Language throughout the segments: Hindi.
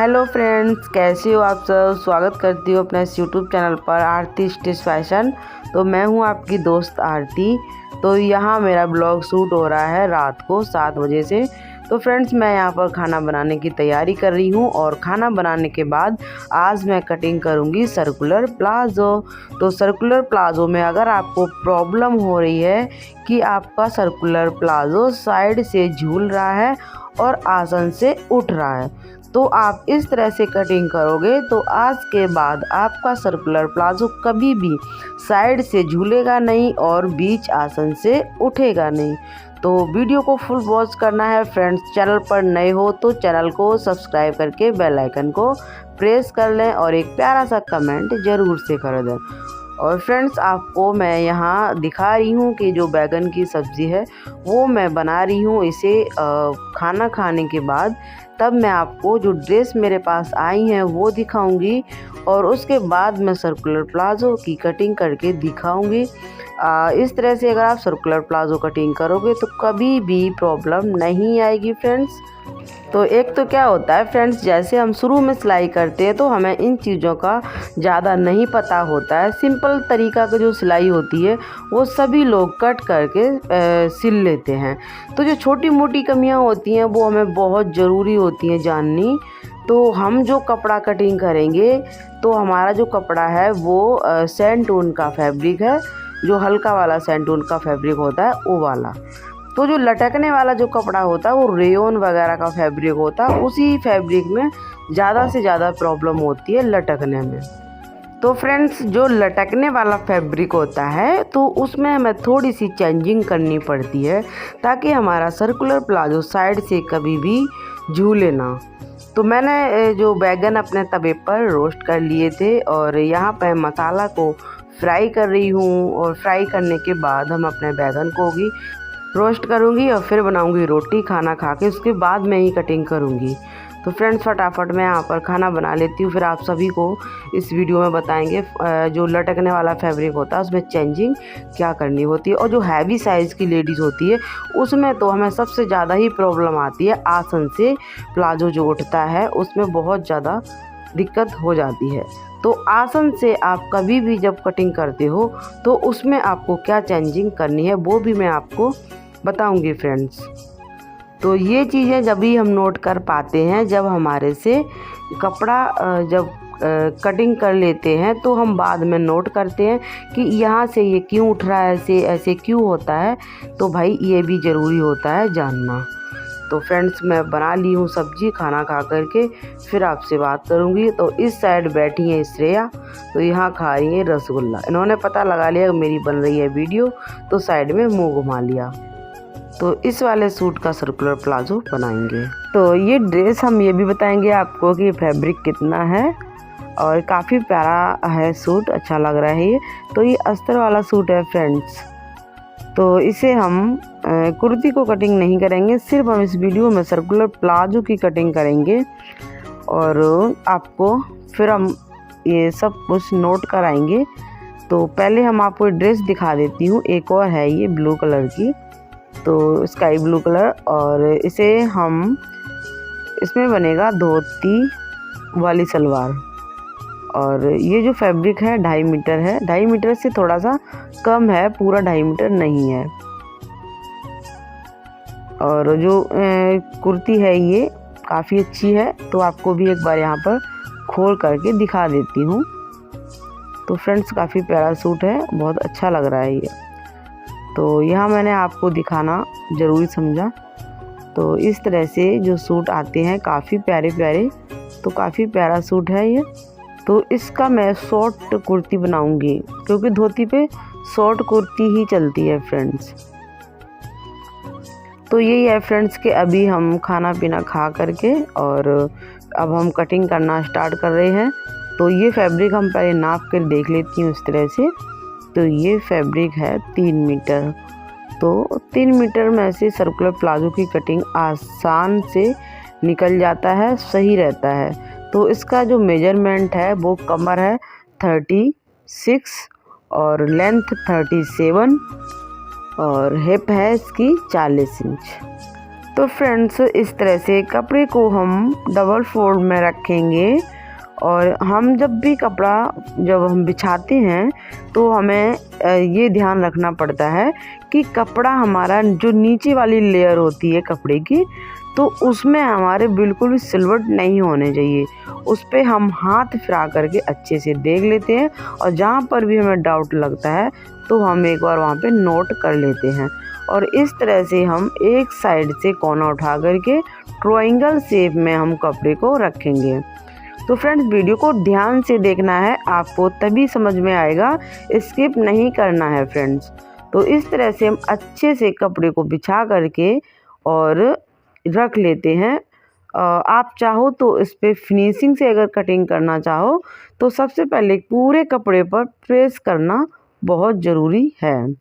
हेलो फ्रेंड्स, कैसे हो आप सब। स्वागत करती हूँ अपने इस यूट्यूब चैनल पर आरती स्टिच फैशन। तो मैं हूँ आपकी दोस्त आरती। तो यहाँ मेरा ब्लॉग शूट हो रहा है रात को 7 बजे से। तो फ्रेंड्स, मैं यहाँ पर खाना बनाने की तैयारी कर रही हूँ और खाना बनाने के बाद आज मैं कटिंग करूँगी सर्कुलर प्लाज़ो। तो सर्कुलर प्लाज़ो में अगर आपको प्रॉब्लम हो रही है कि आपका सर्कुलर प्लाज़ो साइड से झूल रहा है और आसन से उठ रहा है, तो आप इस तरह से कटिंग करोगे तो आज के बाद आपका सर्कुलर प्लाज़ो कभी भी साइड से झूलेगा नहीं और बीच आसन से उठेगा नहीं। तो वीडियो को फुल वॉच करना है फ्रेंड्स। चैनल पर नए हो तो चैनल को सब्सक्राइब करके बेल आइकन को प्रेस कर लें और एक प्यारा सा कमेंट ज़रूर से कर दें। और फ्रेंड्स, आपको मैं यहाँ दिखा रही हूँ कि जो बैगन की सब्ज़ी है वो मैं बना रही हूँ इसे खाना खाने के बाद। तब मैं आपको जो ड्रेस मेरे पास आई हैं वो दिखाऊंगी और उसके बाद मैं सर्कुलर प्लाज़ो की कटिंग करके दिखाऊंगी। इस तरह से अगर आप सर्कुलर प्लाज़ो कटिंग करोगे तो कभी भी प्रॉब्लम नहीं आएगी फ्रेंड्स। तो एक तो क्या होता है फ्रेंड्स, जैसे हम शुरू में सिलाई करते हैं तो हमें इन चीज़ों का ज़्यादा नहीं पता होता है। सिंपल तरीका की जो सिलाई होती है वो सभी लोग कट करके सिल लेते हैं। तो जो छोटी मोटी कमियां होती हैं वो हमें बहुत ज़रूरी होती हैं जाननी। तो हम जो कपड़ा कटिंग करेंगे तो हमारा जो कपड़ा है वो सैंड टोन का फैब्रिक है, जो हल्का वाला सैंड टोन का फैब्रिक होता है वो वाला। तो जो लटकने वाला जो कपड़ा होता है वो रेयन वगैरह का फैब्रिक होता है। उसी फैब्रिक में ज़्यादा से ज़्यादा प्रॉब्लम होती है लटकने में। तो फ्रेंड्स, जो लटकने वाला फैब्रिक होता है तो उसमें हमें थोड़ी सी चेंजिंग करनी पड़ती है ताकि हमारा सर्कुलर प्लाज़ो साइड से कभी भी झूले ना। तो मैंने जो बैगन अपने तवे पर रोस्ट कर लिए थे और यहाँ पर मसाला को फ्राई कर रही हूँ। और फ्राई करने के बाद हम अपने बैगन को भी रोस्ट करूँगी और फिर बनाऊँगी रोटी। खाना खा के उसके बाद मैं ही कटिंग करूँगी। तो फ्रेंड्स, फटाफट मैं यहाँ पर खाना बना लेती हूँ, फिर आप सभी को इस वीडियो में बताएंगे जो लटकने वाला फैब्रिक होता है उसमें चेंजिंग क्या करनी होती है। और जो हैवी साइज़ की लेडीज़ होती है उसमें तो हमें सबसे ज़्यादा ही प्रॉब्लम आती है। आसन से प्लाज़ो जो उठता है उसमें बहुत ज़्यादा दिक्कत हो जाती है। तो आसन से आप कभी भी जब कटिंग करते हो तो उसमें आपको क्या चेंजिंग करनी है वो भी मैं आपको बताऊंगी फ्रेंड्स। तो ये चीज़ें जब भी हम नोट कर पाते हैं, जब हमारे से कपड़ा जब कटिंग कर लेते हैं तो हम बाद में नोट करते हैं कि यहाँ से ये क्यों उठ रहा है, ऐसे क्यों होता है। तो भाई ये भी ज़रूरी होता है जानना। तो फ्रेंड्स, मैं बना ली हूँ सब्जी, खाना खा करके फिर आपसे बात करूँगी। तो इस साइड बैठी हैं श्रेया, तो यहाँ खा रही है रसगुल्ला। इन्होंने पता लगा लिया मेरी बन रही है वीडियो तो साइड में मुंह घुमा लिया। तो इस वाले सूट का सर्कुलर प्लाज़ो बनाएंगे। तो ये ड्रेस हम ये भी बताएंगे आपको कि फैब्रिक कितना है और काफ़ी प्यारा है सूट, अच्छा लग रहा है ये। तो ये अस्तर वाला सूट है फ्रेंड्स। तो इसे हम कुर्ती को कटिंग नहीं करेंगे, सिर्फ हम इस वीडियो में सर्कुलर प्लाज़ो की कटिंग करेंगे और आपको फिर हम ये सब कुछ नोट कराएंगे। तो पहले हम आपको ड्रेस दिखा देती हूँ। एक और है ये ब्लू कलर की, तो स्काई ब्लू कलर, और इसे हम इसमें बनेगा धोती वाली सलवार। और ये जो फैब्रिक है 2.5 मीटर है, 2.5 मीटर से थोड़ा सा कम है, पूरा 2.5 मीटर नहीं है। और जो कुर्ती है ये काफ़ी अच्छी है, तो आपको भी एक बार यहाँ पर खोल करके दिखा देती हूँ। तो फ्रेंड्स, काफ़ी प्यारा सूट है, बहुत अच्छा लग रहा है ये। तो यहाँ मैंने आपको दिखाना ज़रूरी समझा। तो इस तरह से जो सूट आते हैं काफ़ी प्यारे प्यारे, तो काफ़ी प्यारा सूट है ये। तो इसका मैं शॉर्ट कुर्ती बनाऊंगी क्योंकि धोती पे शॉर्ट कुर्ती ही चलती है फ्रेंड्स। तो यही है फ्रेंड्स कि अभी हम खाना पीना खा करके और अब हम कटिंग करना स्टार्ट कर रहे हैं। तो ये फैब्रिक हम पहले नाप कर देख लेती हूँ इस तरह से। तो ये फैब्रिक है 3 मीटर। तो 3 मीटर में से सर्कुलर प्लाज़ो की कटिंग आसान से निकल जाता है, सही रहता है। तो इसका जो मेजरमेंट है वो कमर है 36 और लेंथ 37 और हिप है इसकी 40 इंच। तो फ्रेंड्स इस तरह से कपड़े को हम डबल फोल्ड में रखेंगे। और हम जब भी कपड़ा जब हम बिछाते हैं तो हमें ये ध्यान रखना पड़ता है कि कपड़ा हमारा जो नीचे वाली लेयर होती है कपड़े की, तो उसमें हमारे बिल्कुल भी सिलवट नहीं होने चाहिए। उस पर हम हाथ फिरा करके अच्छे से देख लेते हैं और जहाँ पर भी हमें डाउट लगता है तो हम एक बार वहाँ पे नोट कर लेते हैं। और इस तरह से हम एक साइड से कोना उठा करके ट्रायंगल शेप में हम कपड़े को रखेंगे। तो फ्रेंड्स वीडियो को ध्यान से देखना है आपको, तभी समझ में आएगा, स्किप नहीं करना है फ्रेंड्स। तो इस तरह से हम अच्छे से कपड़े को बिछा करके और रख लेते हैं। आप चाहो तो इस पर फिनिशिंग से अगर कटिंग करना चाहो तो सबसे पहले पूरे कपड़े पर प्रेस करना बहुत ज़रूरी है।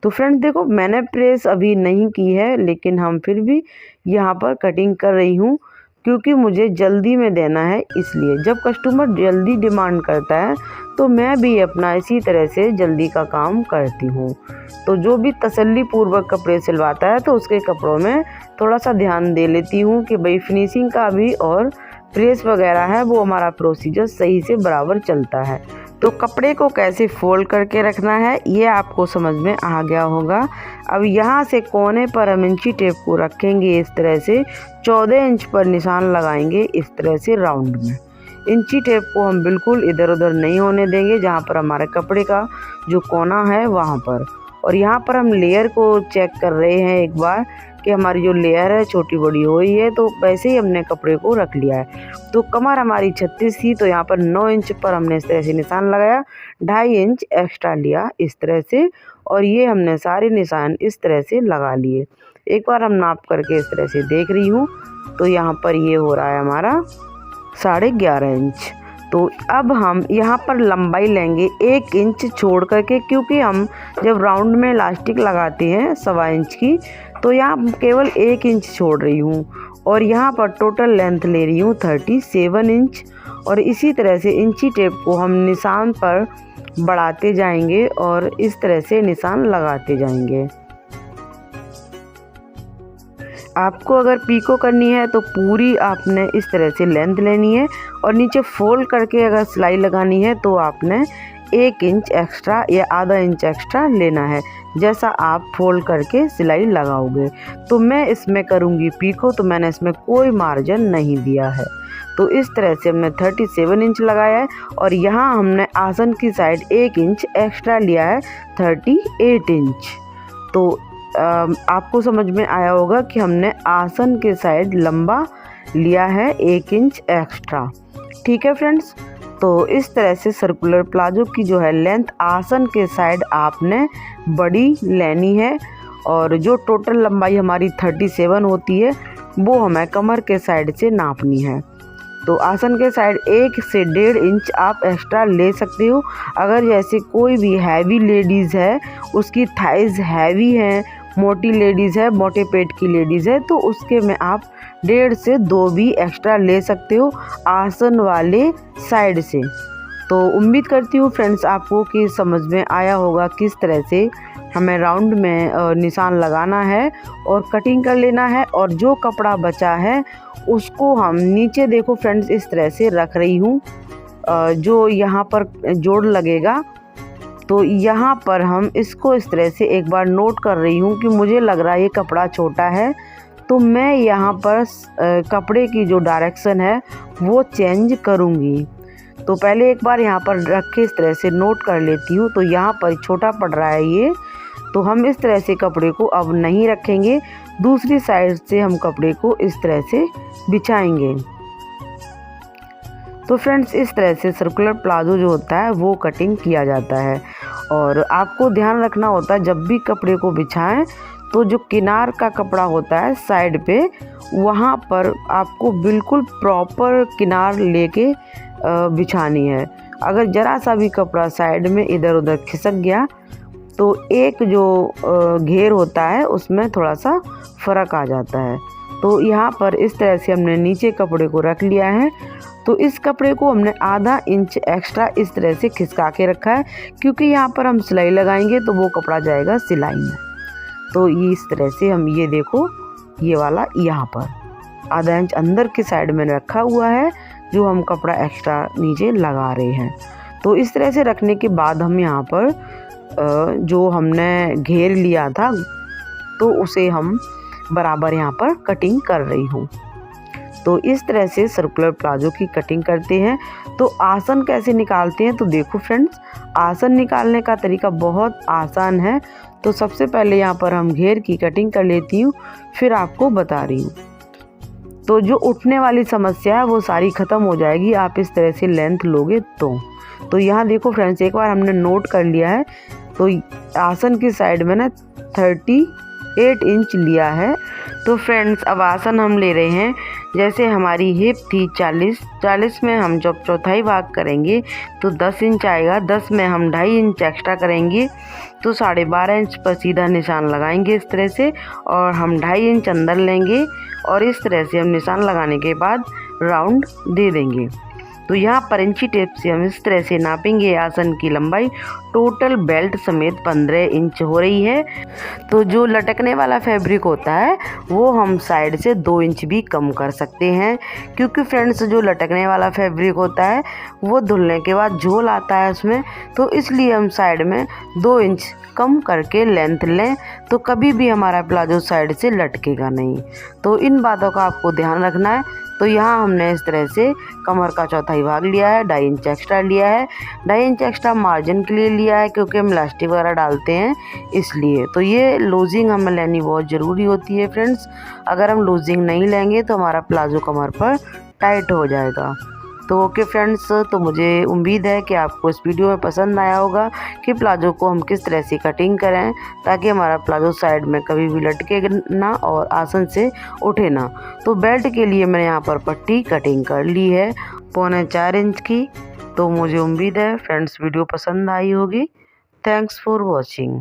तो फ्रेंड्स देखो मैंने प्रेस अभी नहीं की है, लेकिन हम फिर भी यहाँ पर कटिंग कर रही हूँ क्योंकि मुझे जल्दी में देना है। इसलिए जब कस्टमर जल्दी डिमांड करता है तो मैं भी अपना इसी तरह से जल्दी का काम करती हूँ। तो जो भी तसल्ली पूर्वक कपड़े सिलवाता है तो उसके कपड़ों में थोड़ा सा ध्यान दे लेती हूँ कि भाई फिनिशिंग का भी और प्रेस वगैरह है वो हमारा प्रोसीजर सही से बराबर चलता है। तो कपड़े को कैसे फोल्ड करके रखना है ये आपको समझ में आ गया होगा। अब यहाँ से कोने पर हम इंची टेप को रखेंगे इस तरह से, 14 इंच पर निशान लगाएंगे इस तरह से राउंड में। इंची टेप को हम बिल्कुल इधर उधर नहीं होने देंगे, जहाँ पर हमारे कपड़े का जो कोना है वहाँ पर। और यहाँ पर हम लेयर को चेक कर रहे हैं एक बार कि हमारी जो लेयर है छोटी बड़ी हो रही है। तो वैसे ही हमने कपड़े को रख लिया है। तो कमर हमारी 36 थी तो यहाँ पर 9 इंच पर हमने इस तरह से निशान लगाया, 2.5 इंच एक्स्ट्रा लिया इस तरह से, और ये हमने सारे निशान इस तरह से लगा लिए। एक बार हम नाप करके इस तरह से देख रही हूँ तो यहाँ पर ये हो रहा है हमारा 11.5 इंच। तो अब हम यहाँ पर लंबाई लेंगे 1 इंच छोड़ करके, क्योंकि हम जब राउंड में इलास्टिक लगाते हैं 1.25 इंच की, तो यहाँ केवल 1 इंच छोड़ रही हूँ। और यहाँ पर टोटल लेंथ ले रही हूँ 37 इंच। और इसी तरह से इंची टेप को हम निशान पर बढ़ाते जाएंगे और इस तरह से निशान लगाते जाएंगे। आपको अगर पीको करनी है तो पूरी आपने इस तरह से लेंथ लेनी है, और नीचे फोल्ड करके अगर सिलाई लगानी है तो आपने 1 इंच एक्स्ट्रा या आधा इंच एक्स्ट्रा लेना है, जैसा आप फोल्ड करके सिलाई लगाओगे। तो मैं इसमें करूँगी पीको, तो मैंने इसमें कोई मार्जिन नहीं दिया है। तो इस तरह से हमने 37 इंच लगाया है, और यहाँ हमने आसन की साइड 1 इंच एक्स्ट्रा लिया है 38 इंच। तो आपको समझ में आया होगा कि हमने आसन के साइड लंबा लिया है 1 इंच एक्स्ट्रा। ठीक है फ्रेंड्स, तो इस तरह से सर्कुलर प्लाजो की जो है लेंथ आसन के साइड आपने बड़ी लेनी है, और जो टोटल लंबाई हमारी 37 होती है वो हमें कमर के साइड से नापनी है। तो आसन के साइड 1 से 1.5 इंच आप एक्स्ट्रा ले सकते हो। अगर जैसे कोई भी हैवी लेडीज़ है, उसकी थाइज़ हैवी हैं, मोटी लेडीज़ है, मोटे पेट की लेडीज़ है, तो उसके में आप 1.5 से 2 भी एक्स्ट्रा ले सकते हो आसन वाले साइड से। तो उम्मीद करती हूँ फ्रेंड्स आपको कि समझ में आया होगा किस तरह से हमें राउंड में निशान लगाना है और कटिंग कर लेना है। और जो कपड़ा बचा है उसको हम नीचे देखो फ्रेंड्स इस तरह से रख रही हूँ, जो यहाँ पर जोड़ लगेगा, तो यहाँ पर हम इसको इस तरह से एक बार नोट कर रही हूँ कि मुझे लग रहा है ये कपड़ा छोटा है, तो मैं यहाँ पर कपड़े की जो डायरेक्शन है वो चेंज करूँगी। तो पहले एक बार यहाँ पर रख के इस तरह से नोट कर लेती हूँ। तो यहाँ पर छोटा पड़ रहा है ये, तो हम इस तरह से कपड़े को अब नहीं रखेंगे, दूसरी साइड से हम कपड़े को इस तरह से बिछाएंगे। तो फ्रेंड्स इस तरह से सर्कुलर प्लाजो जो होता है वो कटिंग किया जाता है। और आपको ध्यान रखना होता है जब भी कपड़े को बिछाएं तो जो किनार का कपड़ा होता है साइड पे, वहाँ पर आपको बिल्कुल प्रॉपर किनार लेके बिछानी है। अगर ज़रा सा भी कपड़ा साइड में इधर उधर खिसक गया तो एक जो घेर होता है उसमें थोड़ा सा फ़र्क आ जाता है। तो यहाँ पर इस तरह से हमने नीचे कपड़े को रख लिया है। तो इस कपड़े को हमने आधा इंच एक्स्ट्रा इस तरह से खिसका के रखा है, क्योंकि यहाँ पर हम सिलाई लगाएंगे तो वो कपड़ा जाएगा सिलाई में। तो ये इस तरह से हम ये देखो ये वाला यहाँ पर आधा इंच अंदर की साइड में रखा हुआ है, जो हम कपड़ा एक्स्ट्रा नीचे लगा रहे हैं। तो इस तरह से रखने के बाद हम यहाँ पर जो हमने घेर लिया था तो उसे हम बराबर यहाँ पर कटिंग कर रही हूँ। तो इस तरह से सर्कुलर प्लाजो की कटिंग करते हैं। तो आसन कैसे निकालते हैं, तो देखो फ्रेंड्स, आसन निकालने का तरीका बहुत आसान है। तो सबसे पहले यहाँ पर हम घेर की कटिंग कर लेती हूँ, फिर आपको बता रही हूँ। तो जो उठने वाली समस्या है वो सारी ख़त्म हो जाएगी आप इस तरह से लेंथ लोगे तो यहाँ देखो फ्रेंड्स, एक बार हमने नोट कर लिया है। तो आसन की साइड में ना 38 इंच लिया है। तो फ्रेंड्स अब आसन हम ले रहे हैं, जैसे हमारी हिप थी 40 में हम जब चौथाई भाग करेंगे तो 10 इंच आएगा। 10 में हम 2.5 इंच एक्स्ट्रा करेंगे तो 12.5 इंच पर सीधा निशान लगाएंगे इस तरह से, और हम 2.5 इंच अंदर लेंगे और इस तरह से हम निशान लगाने के बाद राउंड दे देंगे। तो यहाँ पर इंची टेप से हम इस तरह से नापेंगे आसन की लंबाई। टोटल बेल्ट समेत 15 इंच हो रही है। तो जो लटकने वाला फैब्रिक होता है वो हम साइड से 2 इंच भी कम कर सकते हैं, क्योंकि फ्रेंड्स जो लटकने वाला फैब्रिक होता है वो धुलने के बाद झोल आता है उसमें, तो इसलिए हम साइड में 2 इंच कम करके लेंथ लें, तो कभी भी हमारा प्लाजो साइड से लटकेगा नहीं। तो इन बातों का आपको ध्यान रखना है। तो यहाँ हमने इस तरह से कमर का चौथाई भाग लिया है, 2.5 इंच एक्स्ट्रा लिया है। 2.5 इंच एक्स्ट्रा मार्जिन के लिए लिया है, क्योंकि हम इलास्टिक वगैरह डालते हैं इसलिए। तो ये लूजिंग हमें लेनी बहुत ज़रूरी होती है फ्रेंड्स। अगर हम लूजिंग नहीं लेंगे तो हमारा प्लाजो कमर पर टाइट हो जाएगा। तो ओके फ्रेंड्स, तो मुझे उम्मीद है कि आपको इस वीडियो में पसंद आया होगा कि प्लाजो को हम किस तरह से कटिंग करें ताकि हमारा प्लाजो साइड में कभी भी लटके ना और आसन से उठे ना। तो बेल्ट के लिए मैंने यहाँ पर पट्टी कटिंग कर ली है 4.25 इंच की। तो मुझे उम्मीद है फ्रेंड्स वीडियो पसंद आई होगी। Thanks for watching.